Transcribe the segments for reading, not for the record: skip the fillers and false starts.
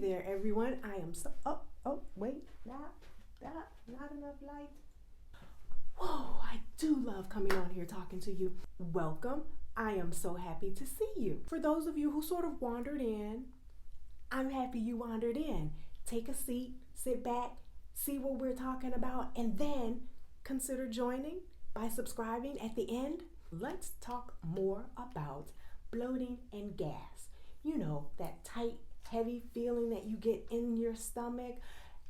there, everyone. I am so, wait, not enough light. Whoa, I do love coming on here talking to you. Welcome. I am so happy to see you. For those of you who sort of wandered in, I'm happy you wandered in. Take a seat, sit back, see what we're talking about, and then consider joining by subscribing at the end. Let's talk more about bloating and gas. You know, that tight, heavy feeling that you get in your stomach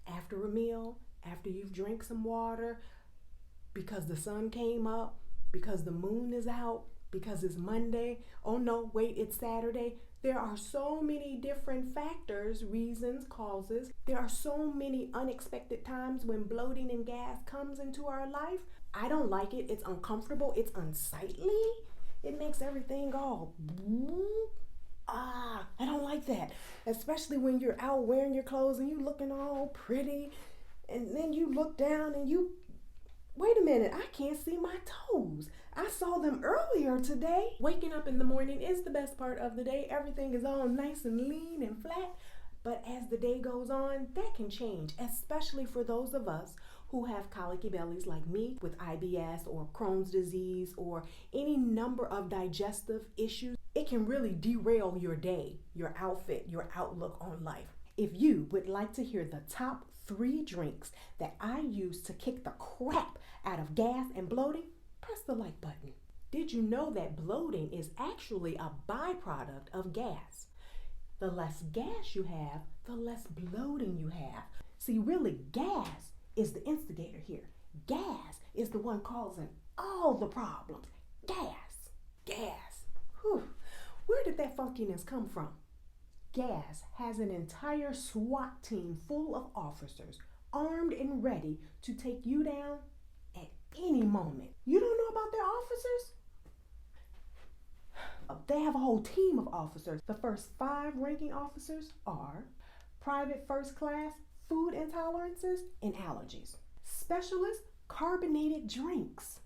after a meal, after you've drank some water, because the sun came up, because the moon is out, because it's Monday. Oh no, wait, it's Saturday. There are so many different factors, reasons, causes. There are so many unexpected times when bloating and gas comes into our life. I don't like it. It's uncomfortable. It's unsightly. It makes everything all I don't like that. Especially when you're out wearing your clothes and you looking all pretty, and then you look down and you, wait a minute, I can't see my toes. I saw them earlier today. Waking up in the morning is the best part of the day. Everything is all nice and lean and flat. But as the day goes on, that can change, especially for those of us who have colicky bellies like me with IBS or Crohn's disease or any number of digestive issues. It can really derail your day, your outfit, your outlook on life. If you would like to hear the top 3 drinks that I use to kick the crap out of gas and bloating, press the like button. Did you know that bloating is actually a byproduct of gas? The less gas you have, the less bloating you have. See, really, gas is the instigator here. Gas is the one causing all the problems. Gas. Whew. Where did that funkiness come from? Gas has an entire SWAT team full of officers armed and ready to take you down at any moment. You don't know about their officers? They have a whole team of officers. The first 5 ranking officers are private first class, food intolerances, and allergies. Specialist, carbonated drinks.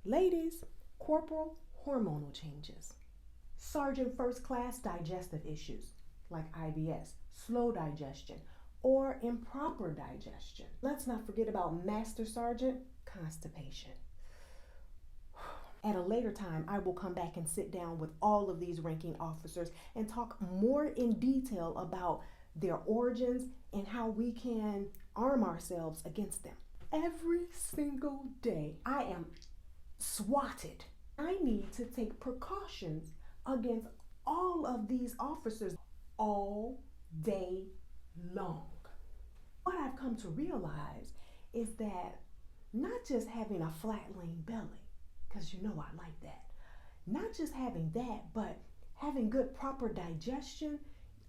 Ladies, corporal, hormonal changes. Sergeant first class, digestive issues like IBS, slow digestion, or improper digestion. Let's not forget about master sergeant, constipation. At a later time, I will come back and sit down with all of these ranking officers and talk more in detail about their origins and how we can arm ourselves against them. Every single day, I am swatted. I need to take precautions against all of these officers all day long. What I've come to realize is that not just having a flat laying belly, because you know I like that, not just having that, but having good proper digestion,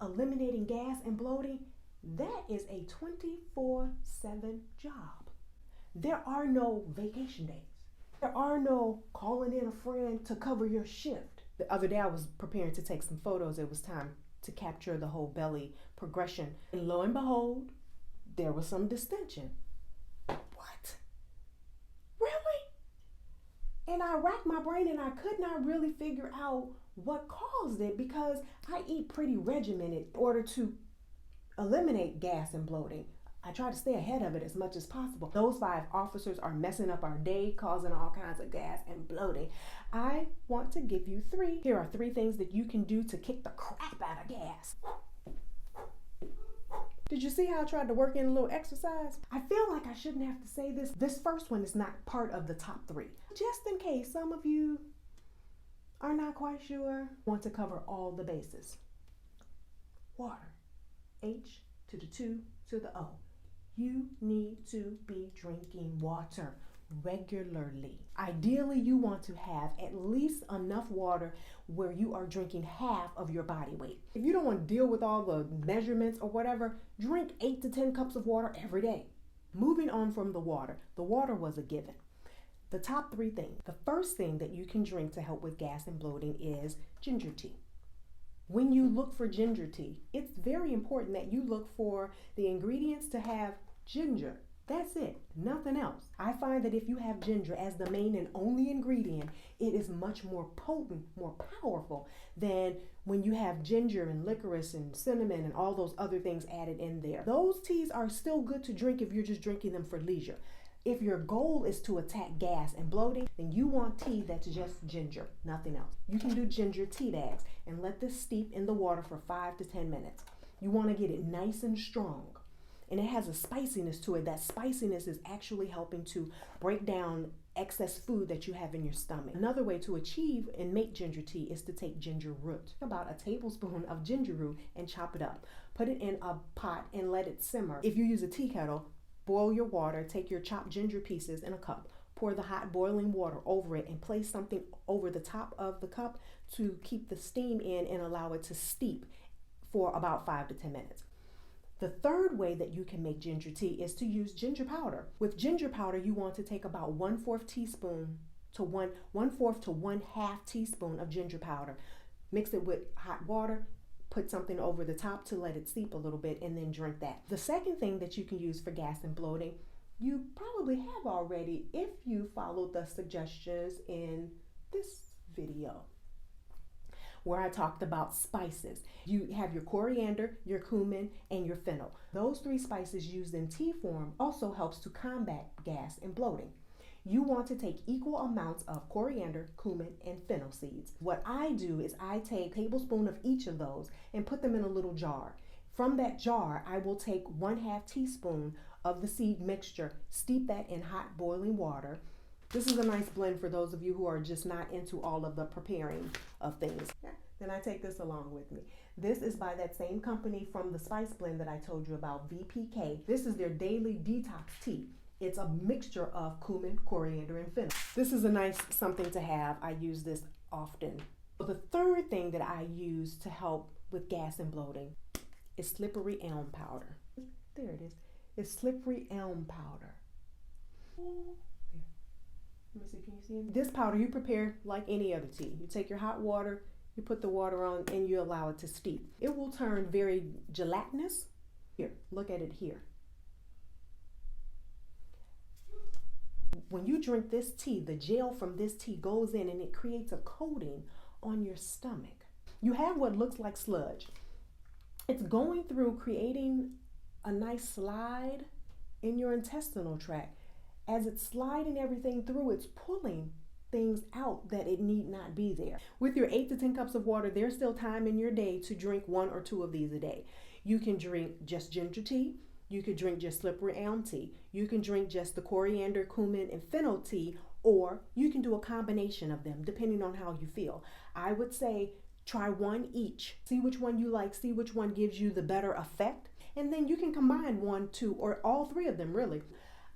eliminating gas and bloating, that is a 24/7 job. There are no vacation days. There are no calling in a friend to cover your shift. The other day I was preparing to take some photos. It was time to capture the whole belly progression. And lo and behold, there was some distension. What? Really? And I racked my brain and I could not really figure out what caused it because I eat pretty regimented in order to eliminate gas and bloating. I try to stay ahead of it as much as possible. Those 5 officers are messing up our day, causing all kinds of gas and bloating. I want to give you 3. Here are 3 things that you can do to kick the crap out of gas. Did you see how I tried to work in a little exercise? I feel like I shouldn't have to say this. This first one is not part of the top 3. Just in case some of you are not quite sure, I want to cover all the bases. Water. H to the 2 to the O. You need to be drinking water regularly. Ideally, you want to have at least enough water where you are drinking half of your body weight. If you don't want to deal with all the measurements or whatever, drink 8 to 10 cups of water every day. Moving on from the water was a given. The top 3 things. The first thing that you can drink to help with gas and bloating is ginger tea. When you look for ginger tea, it's very important that you look for the ingredients to have ginger That's it, nothing else. I find that if you have ginger as the main and only ingredient, it is much more potent, more powerful than when you have ginger and licorice and cinnamon and all those other things added in there. Those teas are still good to drink if you're just drinking them for leisure. If your goal is to attack gas and bloating, then you want tea that's just ginger, nothing else. You can do ginger tea bags and let this steep in the water for 5 to 10 minutes. You want to get it nice and strong. And it has a spiciness to it. That spiciness is actually helping to break down excess food that you have in your stomach. Another way to achieve and make ginger tea is to take ginger root. About a tablespoon of ginger root and chop it up. Put it in a pot and let it simmer. If you use a tea kettle, boil your water, take your chopped ginger pieces in a cup. Pour the hot boiling water over it and place something over the top of the cup to keep the steam in and allow it to steep for about 5 to 10 minutes. The third way that you can make ginger tea is to use ginger powder. With ginger powder, you want to take about 1/4 teaspoon to 1/4 to 1/2 teaspoon of ginger powder. Mix it with hot water, put something over the top to let it steep a little bit, and then drink that. The second thing that you can use for gas and bloating, you probably have already if you followed the suggestions in this video, where I talked about spices. You have your coriander, your cumin, and your fennel. Those 3 spices used in tea form also helps to combat gas and bloating. You want to take equal amounts of coriander, cumin, and fennel seeds. What I do is I take a tablespoon of each of those and put them in a little jar. From that jar, I will take 1/2 teaspoon of the seed mixture, steep that in hot boiling water. This is a nice blend for those of you who are just not into all of the preparing of things. Then I take this along with me. This is by that same company from the spice blend that I told you about, VPK. This is their daily detox tea. It's a mixture of cumin, coriander, and fennel. This is a nice something to have. I use this often. The third thing that I use to help with gas and bloating is slippery elm powder. There it is. It's slippery elm powder. Let me see, can you see it? This powder you prepare like any other tea. You take your hot water, you put the water on, and you allow it to steep. It will turn very gelatinous. Here, look at it here. When you drink this tea, the gel from this tea goes in and it creates a coating on your stomach. You have what looks like sludge. It's going through creating a nice slide in your intestinal tract. As it's sliding everything through, it's pulling things out that it need not be there. With your 8 to 10 cups of water, there's still time in your day to drink 1 or 2 of these a day. You can drink just ginger tea. You could drink just slippery elm tea. You can drink just the coriander, cumin, and fennel tea, or you can do a combination of them depending on how you feel. I would say try 1 each. See which one you like, see which one gives you the better effect, and then you can combine 1, 2, or all 3 of them really.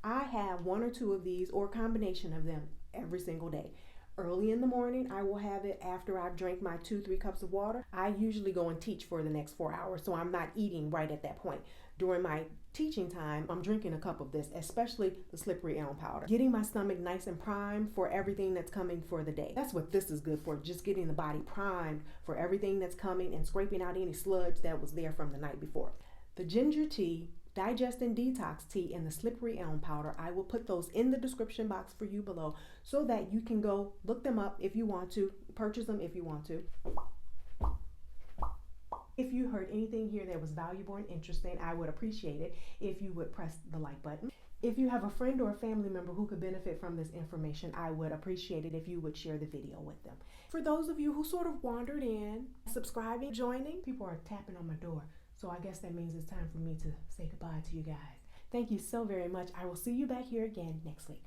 I have 1 or 2 of these or a combination of them every single day. Early in the morning, I will have it after I've drank my 2-3 cups of water. I usually go and teach for the next 4 hours, so I'm not eating right at that point. During my teaching time, I'm drinking a cup of this, especially the slippery elm powder. Getting my stomach nice and primed for everything that's coming for the day. That's what this is good for, just getting the body primed for everything that's coming and scraping out any sludge that was there from the night before. The ginger tea, Digestion detox tea, and the slippery elm powder, I will put those in the description box for you below so that you can go look them up if you want to, purchase them if you want to. If you heard anything here that was valuable and interesting, I would appreciate it if you would press the like button. If you have a friend or a family member who could benefit from this information, I would appreciate it if you would share the video with them. For those of you who sort of wandered in, subscribing, joining, people are tapping on my door. So I guess that means it's time for me to say goodbye to you guys. Thank you so very much. I will see you back here again next week.